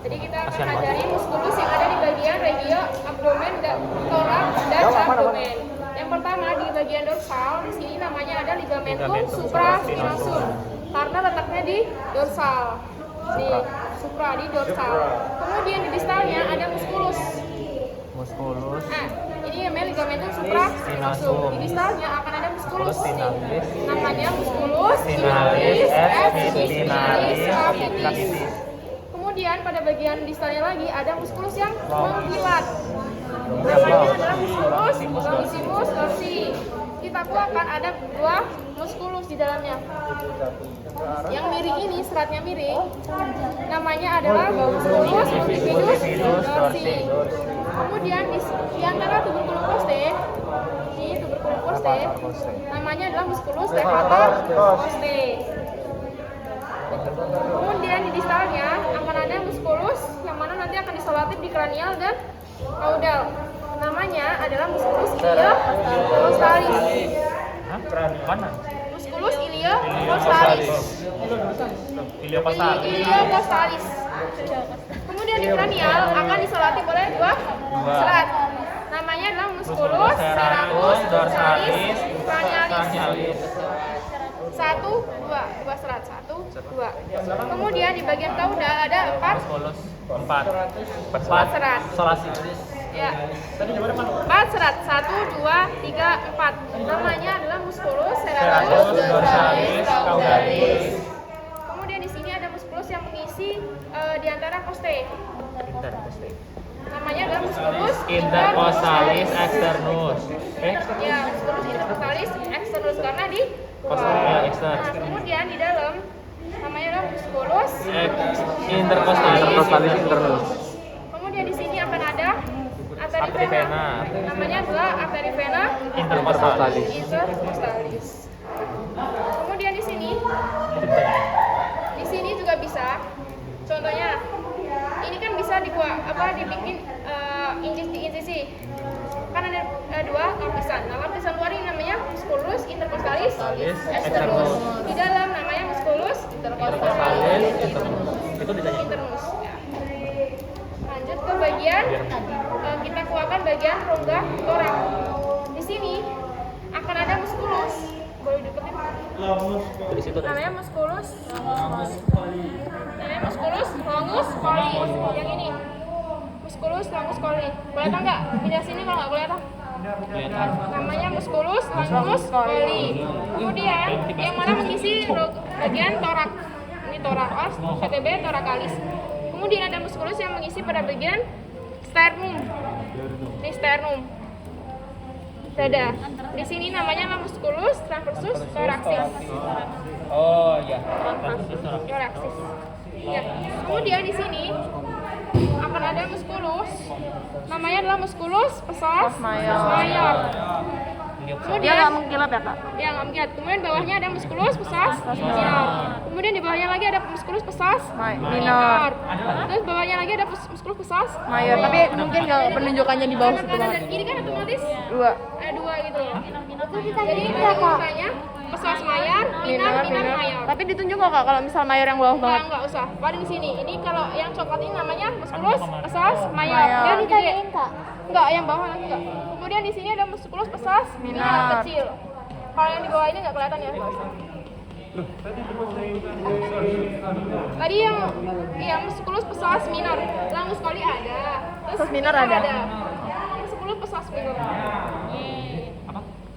Jadi kita akan pelajari muskulus yang ada di bagian regio, abdomen, dan torak dan subdomen. Yang pertama di bagian dorsal, di sini namanya ada ligamentum supraspinosum karena letaknya di dorsal. Di supra di dorsal. Kemudian di distalnya ada muskulus. Nah, ini namanya ligamentum supraspinosum. Di distalnya akan ada muskulus. Namanya muskulus finalis spinalis capitis. Kemudian pada bagian distalnya lagi ada muskulus yang mengkilat. Namanya adalah muskulus longissimus dorsi. Kita akan ada dua muskulus di dalamnya. Yang miring ini, seratnya miring, namanya adalah musculus multifidus dorsi. Kemudian di antara tuberculum poste, ini tuberculum poste, namanya adalah musculus levator poste. Kemudian di distalnya akan ada muskulus yang mana nanti akan isolatif di kranial dan caudal. Namanya adalah musculus iliocostalis. Musculus iliocostalis. Iliocostalis. Kemudian di kranial akan isolatif oleh dua serat. Namanya adalah musculus serratus dorsalis cranialis. Dua serat, 1, 2. Kemudian di bagian caudal ada 4 serat. Ya. 4 serat, 1, 2, 3, 4. Namanya adalah musculus serratus dorsalis caudalis. Kemudian di sini ada musculus yang mengisi di antara costae. Namanya adalah musculus intercostalis externus. Ya, musculus intercostalis externus karena di Externus. kemudian di dalam namanya adalah musculus Intercostalis internus. Kemudian di sini akan ada arteri vena. Namanya adalah arteri vena intercostalis. Kemudian di sini juga bisa. Contohnya, ini kan bisa dibikin insisi. Kan ada dua lapisan. Nah, lapisan luar ini namanya musculus intercostalis externus. Di dalam namanya musculus intercostalis internus. Ya. Lanjut ke bagian kita keluarkan bagian rongga torak. Di sini akan ada musculus. Boleh deketin? Namanya musculus longus coli. Yang ini musculus longus coli. Kelihatan nggak? Pindah sini kalau nggak kelihatan. Namanya musculus longus coli. Kemudian yang mana mengisi bagian torak. Ini torak, VTB thoracalis. Kemudian ada musculus yang mengisi pada bagian sternum. Ini sternum. Dada. Di sini namanya adalah musculus transversus thoracis. Oh ya. Thoracis. Ya. Kemudian di sini akan ada musculus. Namanya adalah musculus psoas major. Kemudian Dia nggak mengkilap ya, Kak? Ya, nggak mengkilat. Kemudian bawahnya ada musculus psoas minor. Kemudian di bawahnya lagi ada musculus psoas minor. Terus bawahnya lagi ada musculus psoas Mayor, tapi mungkin nggak penunjukannya di bawah situ kanan banget. dan kiri kan otomatis Dua. ada dua gitu. Jadi mukanya psoas mayor, minor mayor. Tapi ditunjuk nggak, Kak, kalau misal mayor yang bawah banget? Enggak usah. Paling sini. Ini kalau yang coklat ini namanya musculus psoas mayor. Mayor. Dia ditanyain, Kak. Enggak, yang bawah lagi enggak. Kemudian di sini ada musculus psoas minor kecil. Kalau yang di bawah ini enggak kelihatan ya, enggak usah. Tadi yang musculus psoas minor, longus coli ada. Psoas minor ada. Musculus psoas minor.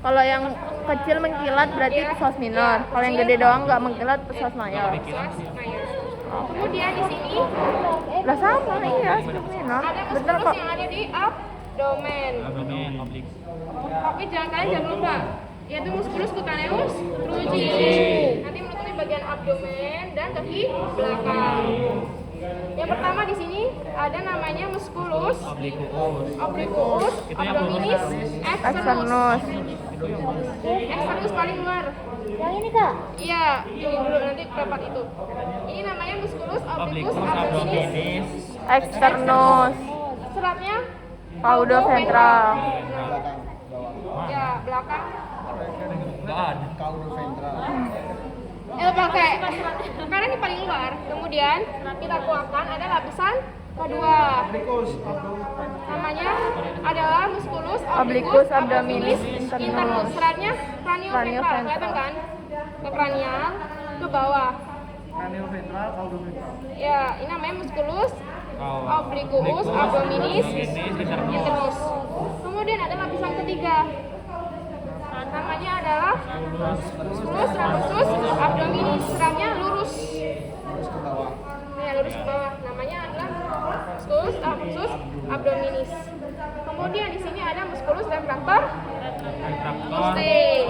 Kalau yang kecil mengkilat berarti psoas minor. Kalau yang gede doang nggak mengkilat psoas mayor. Psoas mayor. Kemudian di sini Lah sama, iya, psoas minor. ada Bener musculus kok. yang ada di abdomen. Tapi jangan lupa, yaitu musculus cutaneus trunci. Nanti menutupi bagian abdomen dan kaki belakang. Yang pertama di sini ada namanya musculus obliquus abdominis externus. Externus paling luar. Yang ini, Kak? Iya, ini dulu nanti dapat itu. Ini namanya musculus obliquus abdominis Externus. Seratnya Caudo ventral. Ya, belakang. Caudo ventral. Pakai karena ini paling luar. Kemudian kita keluarkan ada lapisan kedua namanya adalah musculus Obliquus abdominis internus. Seratnya cranial Cranial ventral, ventral. kelihatan kan? Ke cranial, ke bawah. Cranial ventral, caudometral. Ya, ini namanya musculus obliquus abdominis internus. Kemudian ada lapisan ketiga. Namanya adalah musculus trapezus abdominis. Seratnya lurus. Ya, lurus ke bawah. Namanya adalah musculus trapezus abdominis. Kemudian di sini ada musculus retractor costae.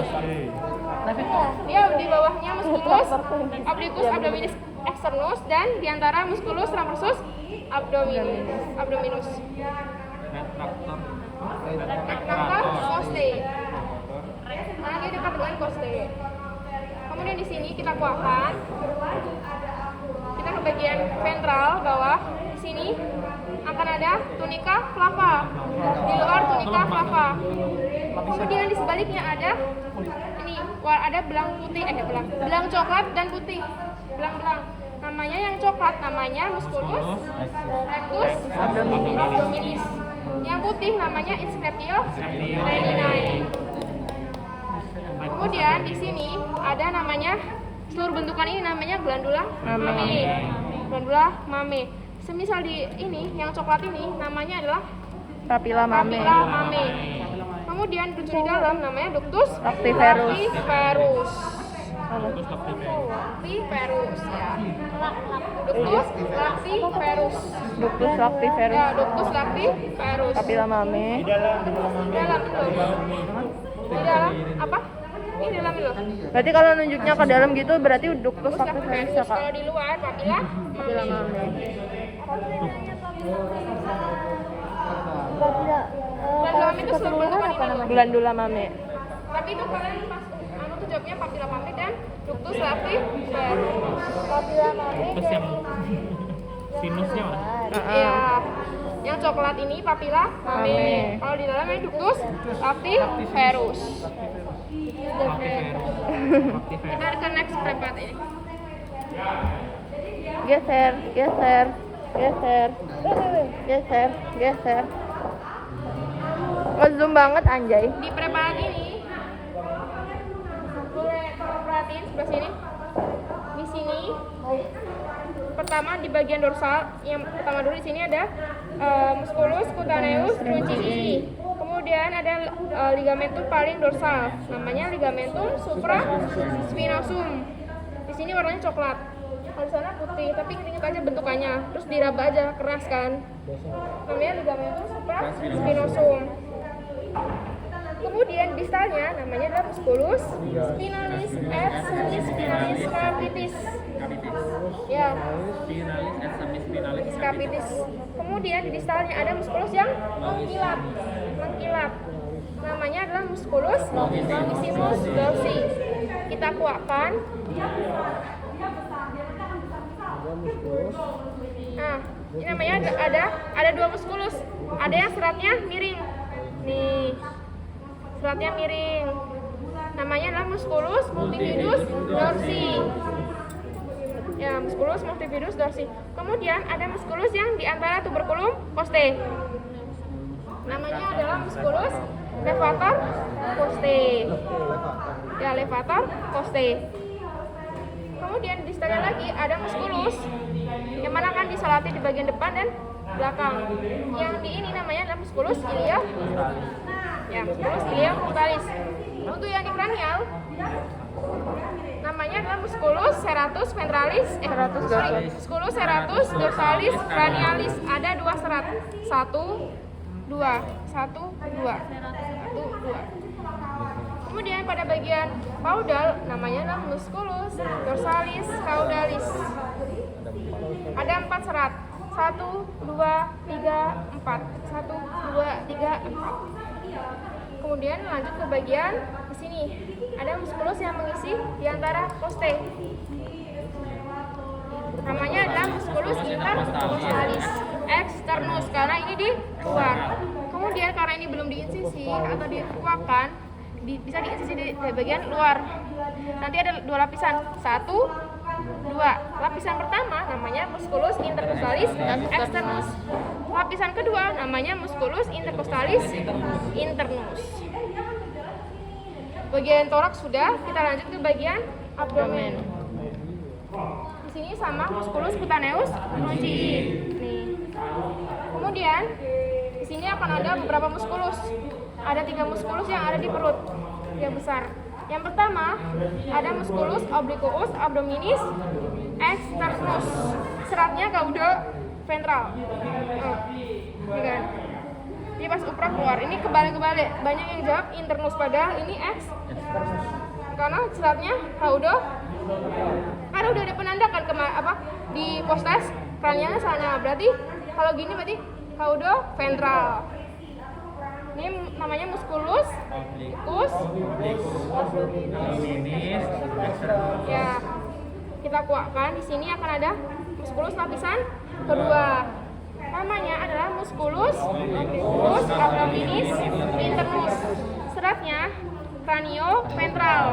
Dia di bawahnya musculus obliquus abdominis externus dan di antara musculus trapezus abdominus. Retractor costae. Nah, dia dekat dengan costae. Kemudian di sini kita kuatkan. Kita ke bagian ventral bawah. Di sini akan ada tunika flava. Di luar tunika flava. Kemudian di sebaliknya ada ini, ada belang putih, belang coklat dan putih. Belang-belang. Namanya yang coklat namanya musculus rectus abdominis. Yang putih namanya inscriptio reninae. Kemudian di sini ada namanya, seluruh bentukan ini namanya glandula mame. Glandula mame. Semisal di ini yang coklat ini namanya adalah Papilla mame. papilla mame. Kemudian bentuk di dalam namanya ductus Lactiferus. Lactiferus ya. Ductus lactiferus. Ductus lactiferus. Ya, ductus lactiferus. Papilla mame. Di dalam itu. Di dalam apa? Ini dalam itu. Berarti kalau nunjuknya ke dalam gitu berarti ductus Ductus lactiferus lactiferus. ya, Kak? Kalau di luar papilla Papilla mame. mame. Glandula mame itu seluruh bentukan ini. Glandula mame. Tapi itu kalian pas tuh jawabnya papilla mame dan ductus lactiferus. Papilla mame. Terus yang sinusnya mana? Iya. Yang coklat ini papilla mame. Kalau di dalamnya ductus lactiferus. Kita ke next preparat ini. Geser, geser, geser, geser, geser. Ngezoom banget anjay. Di preparat ini boleh perhatiin sebelah sini. Di sini pertama di bagian dorsal, yang pertama dulu di sini ada musculus cutaneus truncii. Kemudian ada ligamentum paling dorsal, namanya ligamentum supraspinosum. Di sini warnanya coklat. Kalau di sana putih, tapi ingat aja bentukannya. Terus diraba aja, keras kan. Namanya ligamentum supraspinosum. Kemudian distalnya namanya adalah musculus spinalis et semispinalis capitis. Ya, capitis. Kemudian di distalnya ada musculus yang mengkilap. Namanya adalah musculus longissimus dorsi. Kita kuatkan. Nah, ini namanya ada dua musculus. Ada yang seratnya miring. Nih, seratnya miring. Namanya adalah musculus multifidus dorsi. Ya, musculus multifidus dorsi. Kemudian ada musculus yang di antara tuberculum costae. Namanya adalah musculus levator costae. Ya, levator costae. Kemudian di distalnya lagi ada musculus yang mana akan disolati di bagian depan dan belakang. Yang di ini namanya adalah musculus ilia. Ya, musculus ilia brutalis. Untuk yang di kranial namanya adalah musculus serratus ventralis, musculus serratus dorsalis cranialis. Ada dua serat, satu, dua. Kemudian pada bagian caudal namanya adalah musculus dorsalis caudalis. Ada 4 serat, 1, 2, 3, 4. 1, 2, 3, 4. Kemudian lanjut ke bagian di sini. Ada musculus yang mengisi di antara costae. Namanya adalah musculus intercossalis externus karena ini di luar. Kemudian karena ini belum diinsisi atau dikuakkan, bisa diinsisi di bagian luar. Nanti ada 2 lapisan, 1, dua. Lapisan pertama namanya musculus intercostalis externus. Lapisan kedua namanya musculus intercostalis internus. Bagian toraks sudah, kita lanjut ke bagian abdomen. Di sini sama musculus cutaneus bronchii. Nih. Kemudian di sini akan ada beberapa musculus. Ada 3 musculus yang ada di perut yang besar. Yang pertama ada musculus obliquus abdominis externus. Seratnya caudo ventral. Ini kan. Dia pas upra keluar. Ini kebalik-kebalik. Banyak yang jawab internus padahal ini karena seratnya caudo. Karena udah ada penanda kan di postes kranialnya sana. Berarti kalau gini berarti caudo ventral. Ini namanya musculus obliquus abdominis externus. ya. Kita kuatkan di sini akan ada musculus lapisan kedua. Namanya adalah musculus obliquus abdominis internus. Seratnya cranioventral.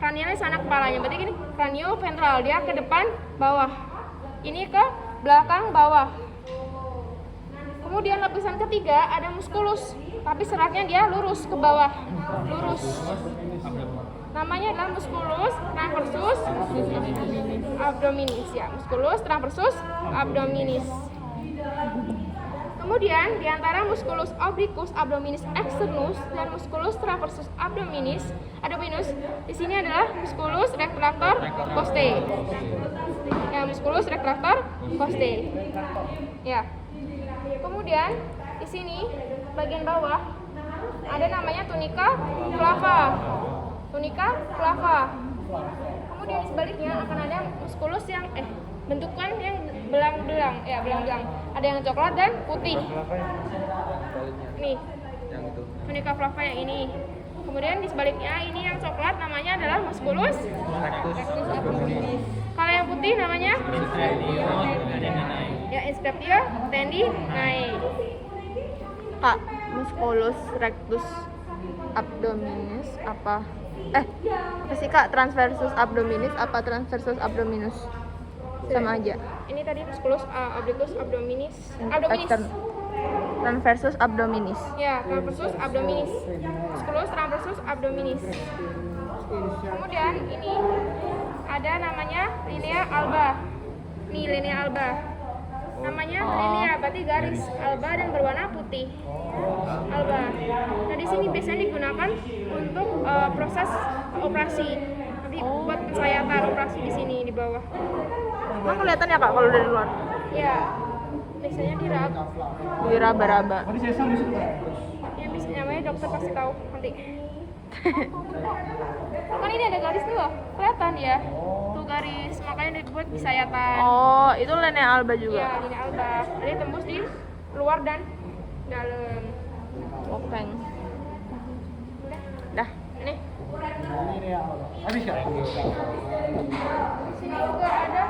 Kranialnya sana kepalanya. Berarti gini, cranioventral dia ke depan bawah. Ini ke belakang bawah. Kemudian lapisan ketiga ada musculus, tapi seratnya dia lurus ke bawah, lurus. Namanya adalah musculus transversus abdominis ya, musculus transversus abdominis. Kemudian di antara musculus obliquus abdominis externus dan musculus transversus abdominis di sini adalah musculus retractor costae. Ya, musculus retractor costae. Ya. Kemudian di sini bagian bawah ada namanya tunica flava. Tunica flava. Kemudian di sebaliknya akan ada musculus yang bentukan yang belang-belang, ya belang-belang. Ada yang coklat dan putih. Nih, tunica flava yang ini. Kemudian di sebaliknya ini yang coklat namanya adalah musculus rectus abdominis. Kalau yang putih namanya ya inscriptio tendinae. Kak, musculus rectus abdominis apa? Apa sih Kak? Transversus abdominis apa transversus abdominus? Sama aja. Ini tadi musculus obliquus abdominis. Transversus abdominis. Ya, transversus abdominis. Musculus transversus abdominis. Kemudian ini ada namanya linea alba. Nih linea alba. Namanya linea berarti garis alba dan berwarna putih. Alba. Nah di sini biasanya digunakan untuk proses operasi. Nanti buat pensayatan operasi di sini di bawah. Emang kelihatan ya Kak kalau dari luar? Ya, biasanya diraba. Diraba-raba. Oh, di sesam di situ. Ya bisa namanya dokter pasti tahu nanti. Kan ini ada garis tuh, kelihatan ya. Tuh garis, makanya dibuat sayatan. Oh, itu linea alba juga. Iya, linea alba. Jadi tembus di luar dan dalam. Oke. Dah. Ini. Ini ya. Habis ya? Di sini juga ada